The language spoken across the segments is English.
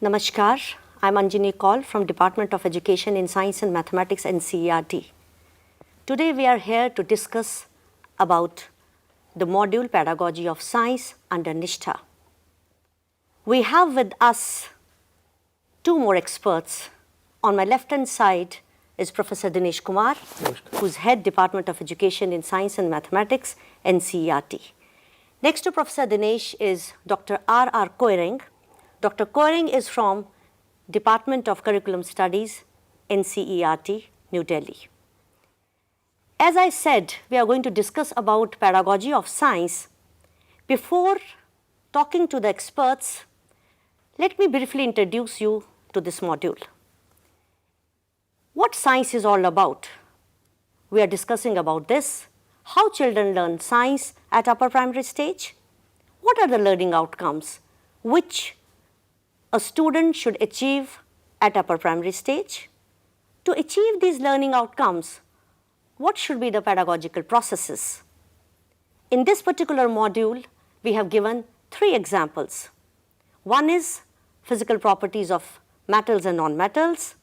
Namaskar, I'm Anjani Kaul from Department of Education in Science and Mathematics NCERT. Today we are here to discuss about the module Pedagogy of Science under Nishtha. We have with us two more experts. On my left hand side is Professor Dinesh Kumar, who's Head Department of Education in Science and Mathematics NCERT. Next to Professor Dinesh is Dr. R.R. Koireng. Dr. Koireng is from Department of Curriculum Studies, NCERT, New Delhi. As I said, we are going to discuss about pedagogy of science. Before talking to the experts, let me briefly introduce you to this module. What science is all about? We are discussing about this. How children learn science at upper primary stage? What are the learning outcomes which a student should achieve at upper primary stage? To achieve these learning outcomes, what should be the pedagogical processes? In this particular module, we have given three examples. One is physical properties of metals and non-metals.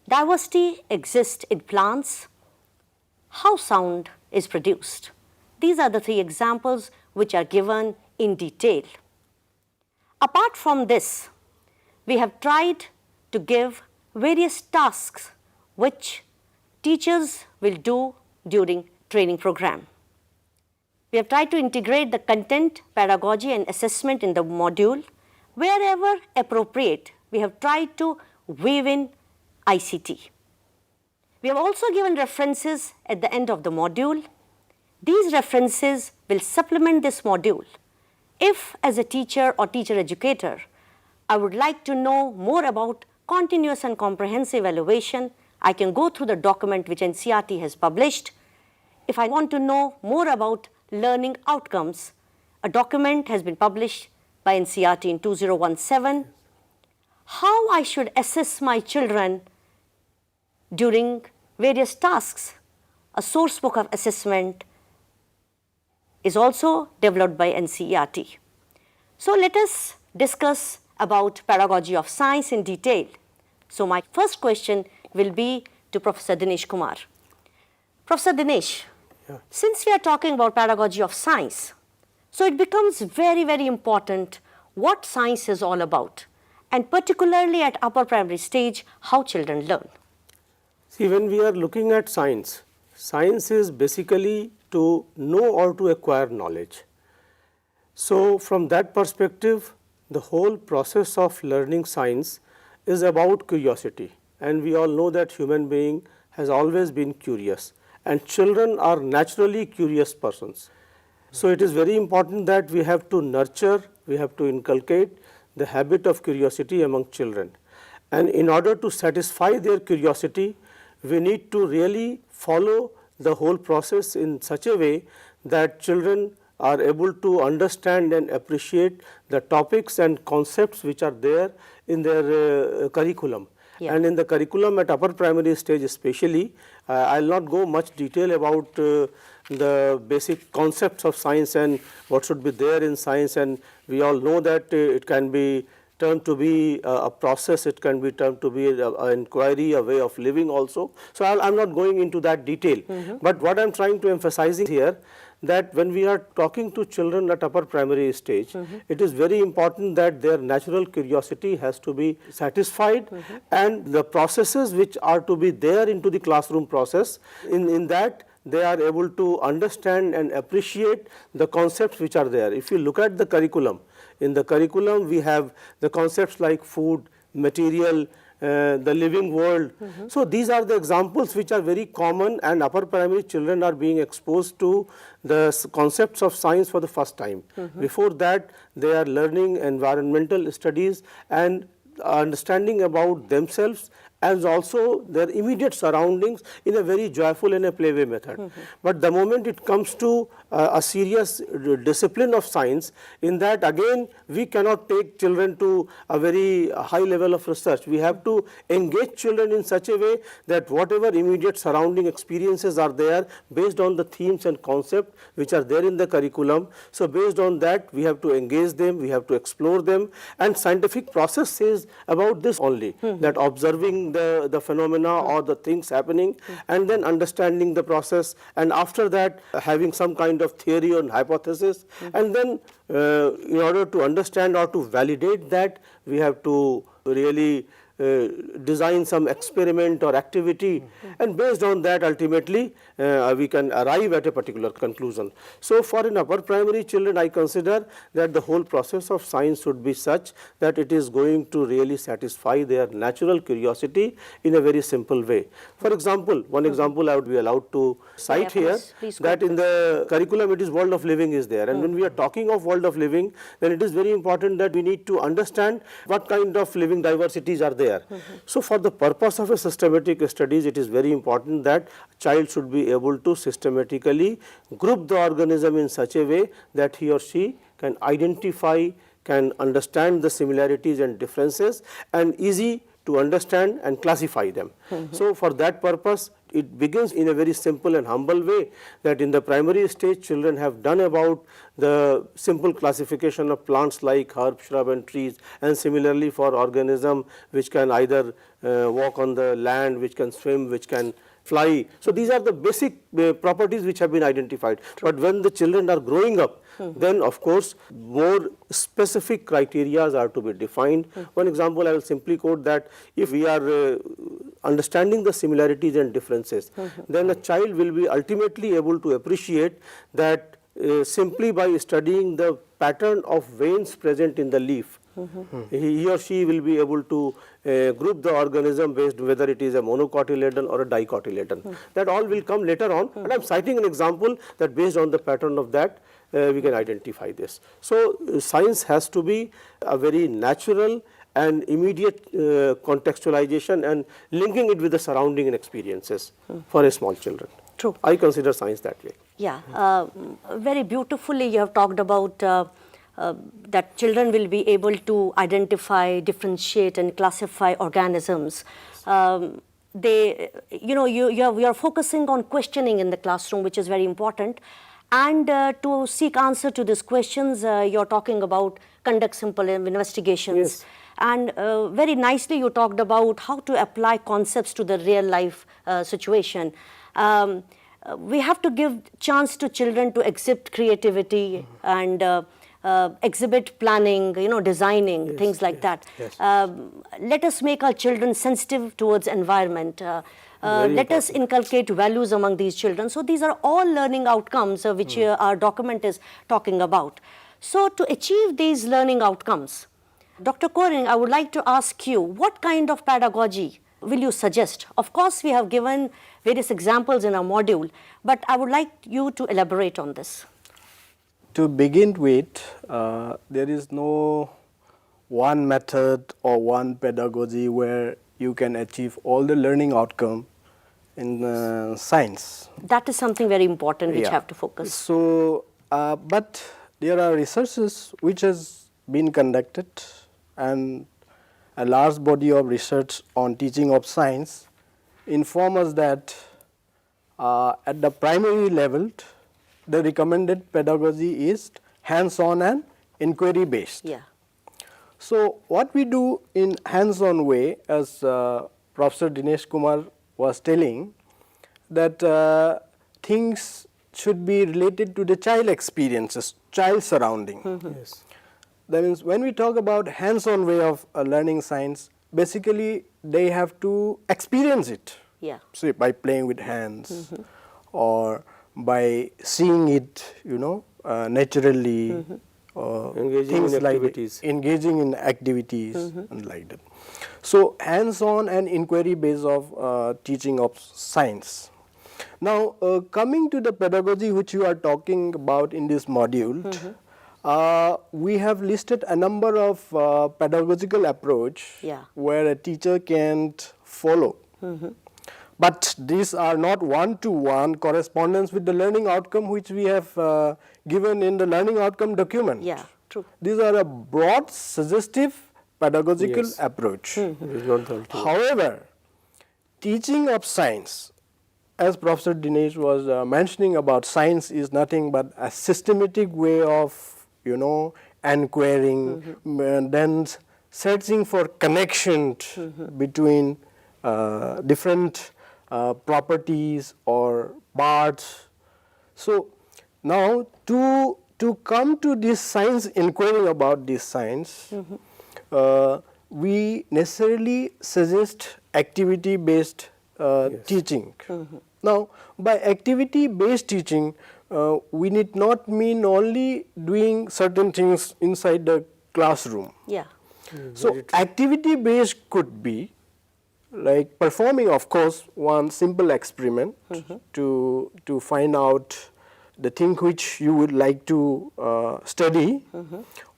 Diversity exists in plants. How sound is produced. These are the three examples which are given in detail. Apart from this, we have tried to give various tasks which teachers will do during training program. We have tried to integrate the content, pedagogy and assessment in the module. Wherever appropriate, we have tried to weave in ICT. We have also given references at the end of the module. These references will supplement this module. If as a teacher or teacher educator, I would like to know more about continuous and comprehensive evaluation, I can go through the document which NCERT has published. If I want to know more about learning outcomes, a document has been published by NCERT in 2017. How I should assess my children during various tasks. A source book of assessment is also developed by NCERT. So let us discuss about pedagogy of science in detail. So my first question will be to Professor Dinesh Kumar. Professor Dinesh, since we are talking about pedagogy of science, so it becomes very, very important what science is all about, and particularly at upper primary stage, how children learn. See, when we are looking at science, science is basically to know or to acquire knowledge. So from that perspective, the whole process of learning science is about curiosity, and we all know that human being has always been curious, and children are naturally curious persons. So it is very important that we have to nurture, we have to inculcate the habit of curiosity among children. And in order to satisfy their curiosity, we need to really follow the whole process in such a way that children are able to understand and appreciate the topics and concepts which are there in their curriculum. Yeah. And in the curriculum at upper primary stage especially, I will not go much detail about the basic concepts of science and what should be there in science, and we all know that it can be termed to be a process, it can be termed to be an inquiry, a way of living also. So I am not going into that detail, but what I am trying to emphasize here, that when we are talking to children at upper primary stage, it is very important that their natural curiosity has to be satisfied, and the processes which are to be there into the classroom process, in that they are able to understand and appreciate the concepts which are there. If you look at the curriculum, in the curriculum we have the concepts like food, material, the living world. So these are the examples which are very common, and upper primary children are being exposed to the concepts of science for the first time. Before that, they are learning environmental studies and understanding about themselves and also their immediate surroundings in a very joyful and a playway method. But the moment it comes to a serious discipline of science, in that again we cannot take children to a very high level of research. We have to engage children in such a way that whatever immediate surrounding experiences are there, based on the themes and concepts which are there in the curriculum. So based on that we have to engage them, we have to explore them, and scientific process says about this only, that observing the phenomena or the things happening and then understanding the process, and after that having some kind of theory or hypothesis, and then in order to understand or to validate that, we have to really design some experiment or activity, and based on that ultimately we can arrive at a particular conclusion. So for in upper primary children, I consider that the whole process of science should be such that it is going to really satisfy their natural curiosity in a very simple way. For example, one example I would be allowed to cite here, that in the curriculum it is world of living is there, and when we are talking of world of living, then it is very important that we need to understand what kind of living diversities are there. So for the purpose of a systematic studies, it is very important that child should be able to systematically group the organism in such a way that he or she can identify, can understand the similarities and differences, and easy to understand and classify them. So for that purpose, it begins in a very simple and humble way, that in the primary stage children have done about the simple classification of plants like herb, shrub and trees, and similarly for organism which can either walk on the land, which can swim, which can fly. So these are the basic properties which have been identified. But when the children are growing up, then of course more specific criteria are to be defined. One example I will simply quote, that if we are understanding the similarities and differences, then a child will be ultimately able to appreciate that simply by studying the pattern of veins present in the leaf, he or she will be able to group the organism based whether it is a monocotyledon or a dicotyledon. That all will come later on, and I am citing an example that based on the pattern of that we can identify this. So science has to be a very natural and immediate contextualization and linking it with the surrounding and experiences for a small children. True. I consider science that way. Yeah, very beautifully you have talked about that children will be able to identify, differentiate and classify organisms. They, you are focusing on questioning in the classroom, which is very important. And to seek answer to these questions, you're talking about conduct simple investigations. Yes. And very nicely you talked about how to apply concepts to the real life situation. We have to give chance to children to exhibit creativity and exhibit planning, designing, yes, things like that. Yes. Let us make our children sensitive towards environment. Let us inculcate values among these children. So these are all learning outcomes which our document is talking about. So to achieve these learning outcomes, Dr. Koring, I would like to ask you, what kind of pedagogy will you suggest? Of course, we have given various examples in our module, but I would like you to elaborate on this. To begin with, there is no one method or one pedagogy where you can achieve all the learning outcome in science. That is something very important which have to focus. So, but there are researches which has been conducted, and a large body of research on teaching of science inform us that at the primary level, the recommended pedagogy is hands-on and inquiry based. Yeah. So what we do in hands-on way, as Professor Dinesh Kumar was telling, that things should be related to the child experiences, child surrounding. Yes. That means when we talk about hands-on way of learning science, basically they have to experience it. Yeah. Say by playing with hands or by seeing it, naturally, or Engaging things in like activities. engaging in activities and like that. So hands-on and inquiry base of teaching of science. Now coming to the pedagogy which you are talking about in this module, we have listed a number of pedagogical approach Yeah. where a teacher can follow. but these are not one-to-one correspondence with the learning outcome which we have given in the learning outcome document. Yeah, true. These are a broad, suggestive, pedagogical Yes. approach. It is not the ultimate. However, teaching of science, as Professor Dinesh was mentioning about, science is nothing but a systematic way of, enquiring, and then searching for connections between different properties or parts. So now to come to this science, inquiring about this science, we necessarily suggest activity-based teaching. Now, by activity-based teaching, we need not mean only doing certain things inside the classroom. Yeah. So, activity-based could be like performing, of course, one simple experiment to find out the thing which you would like to study,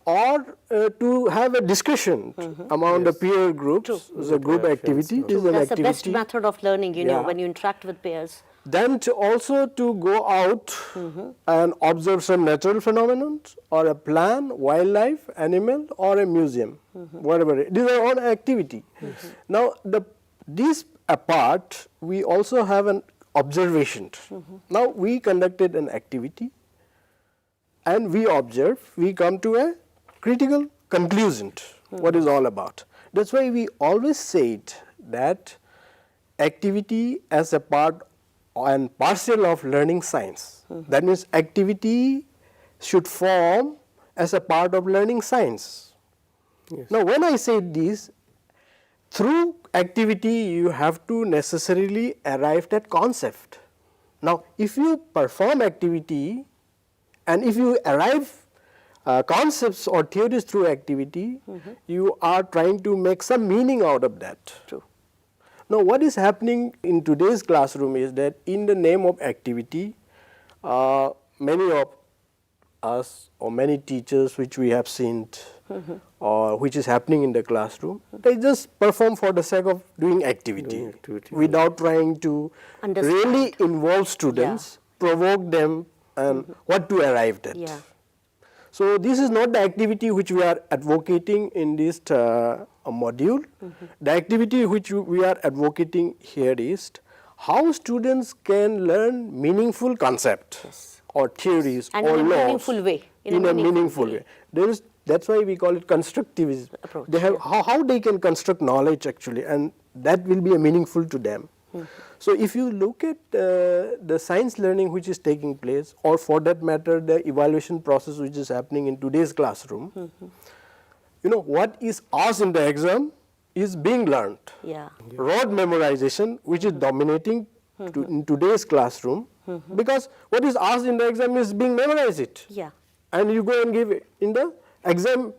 or to have a discussion among the peer groups. The group activity is an That's the best activity. method of learning, Yeah. when you interact with peers. Then also to go out and observe some natural phenomenon, or a plant, wildlife, animal, or a museum, whatever. These are all activity. Now, these apart, we also have an observation. Now, we conducted an activity and we observe, we come to a critical conclusion, what is all about. That is why we always said that activity as a part and parcel of learning science. That means activity should form as a part of learning science. Yes. Now, when I say this, through activity you have to necessarily arrive at concept. Now, if you perform activity and if you arrive concepts or theories through activity, you are trying to make some meaning out of that. True. Now, what is happening in today's classroom is that in the name of activity, many of us or many teachers which we have seen or which is happening in the classroom, they just perform for the sake of doing activity, without trying to Understand. really involve students, provoke them, and what to arrive at. Yeah. So, this is not the activity which we are advocating in this module. The activity which we are advocating here is how students can learn meaningful concepts or theories And or in a laws meaningful way. in a meaningful way. That is why we call it constructivism. Approach, They have how they can construct knowledge actually, and that will be meaningful to them. So, if you look at the science learning which is taking place, or for that matter the evaluation process which is happening in today's classroom, what is asked in the exam is being learned. Yeah. Rote memorization which is dominating in today's classroom, because what is asked in the exam is being memorized. Yeah. And you go and give it in the exam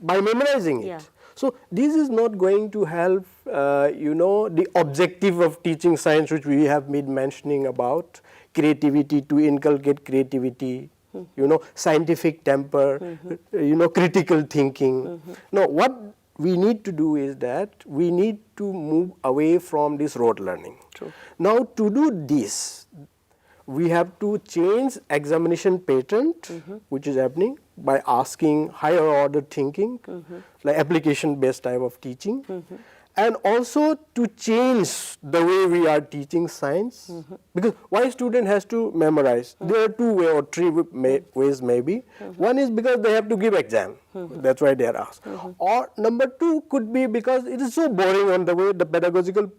by memorizing it. Yeah. So, this is not going to help the objective of teaching science which we have been mentioning about, creativity, to inculcate creativity, scientific temper, critical thinking. Now, what we need to do is that we need to move away from this rote learning. True. Now, to do this, we have to change examination pattern which is happening by asking higher order thinking, like application based type of teaching, and also to change the way we are teaching science, because why student has to memorize? There are two way or three ways maybe. One is because they have to give exam, that is why they are asked. Or number two could be because it is so boring on the way the pedagogical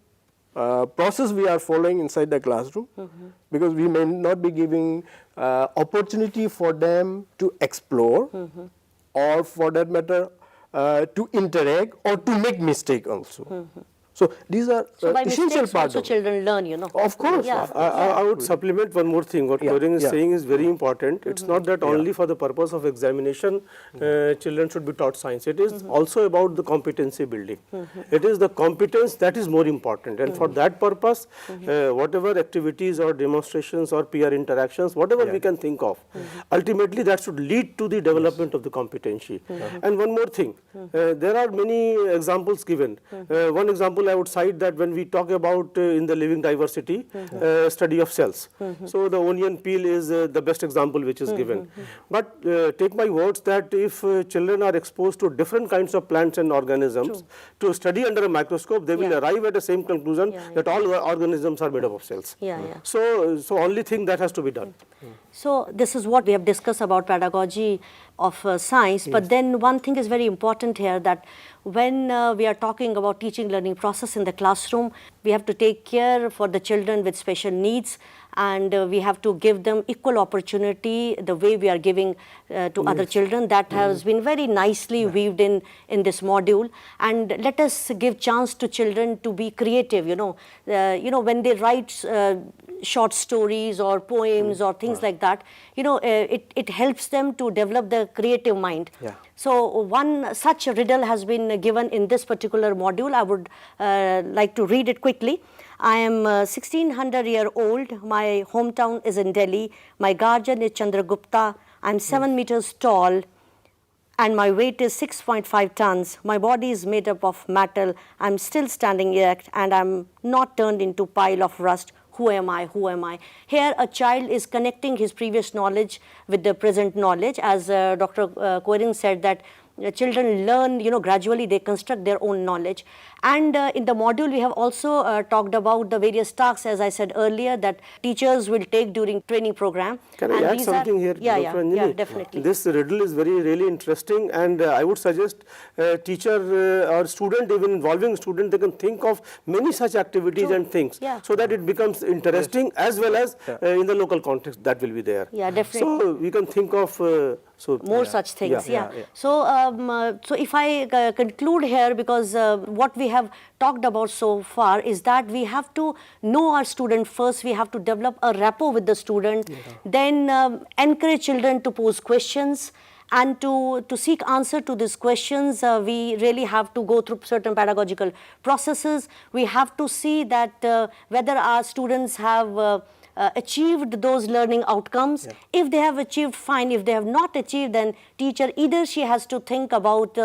process we are following inside the classroom, because we may not be giving opportunity for them to explore, or for that matter to interact or to make mistake also. So, these are So by essential mistakes parts also of it. children learn, Of course. Yeah. I would supplement one more thing. What Corinne is saying is very important. It's not that only for the purpose of examination children should be taught science. It is also about the competency building. It is the competence that is more important, and for that purpose whatever activities or demonstrations or peer interactions, whatever we can think of, ultimately that should lead to the development of the competency. And one more thing, there are many examples given. One example example I would cite that when we talk about in the living diversity study of cells. So the onion peel is the best example which is given. But take my words that if children are exposed to different kinds of plants and organisms to study under a microscope, they will arrive at the same conclusion that all organisms are made up of cells. So only thing that has to be done. So this is what we have discussed about pedagogy of science, but then one thing is very important here, that when we are talking about teaching learning process in the classroom, we have to take care for the children with special needs, and we have to give them equal opportunity the way we are giving to other children. That has been very nicely weaved in this module. And let us give chance to children to be creative. When they write short stories or poems or things like that, it helps them to develop the creative mind. So one such riddle has been given in this particular module. I would like to read it quickly. I am 1600-year-old. My hometown is in Delhi. My guardian is Chandragupta. I'm 7 meters tall, and my weight is 6.5 tons. My body is made up of metal. I'm still standing erect, and I'm not turned into pile of rust. Who am I? Who am I? Here, a child is connecting his previous knowledge with the present knowledge. As Dr. Koirin said, that children learn, gradually they construct their own knowledge. And in the module, we have also talked about the various tasks, as I said earlier, that teachers will take during training program. Can I add something here, Dr. Anjali? Yeah, definitely. This riddle is really interesting, and I would suggest teacher or student, even involving student, they can think of many such activities and things, so that it becomes interesting as well as in the local context that will be there. Yeah, definitely. So we can think of more such things. So if I conclude here, because what we have talked about so far is that we have to know our student first. We have to develop a rapport with the student, then encourage children to pose questions, and to seek answer to these questions, we really have to go through certain pedagogical processes. We have to see that whether our students have achieved those learning outcomes. If they have achieved, fine. If they have not achieved, then teacher, either she has to think about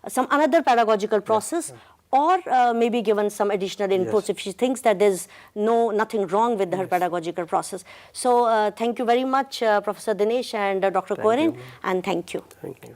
some another pedagogical process, or maybe given some additional inputs if she thinks that there's nothing wrong with her pedagogical process. So thank you very much, Professor Dinesh and Dr. Koirin, and thank you. Thank you.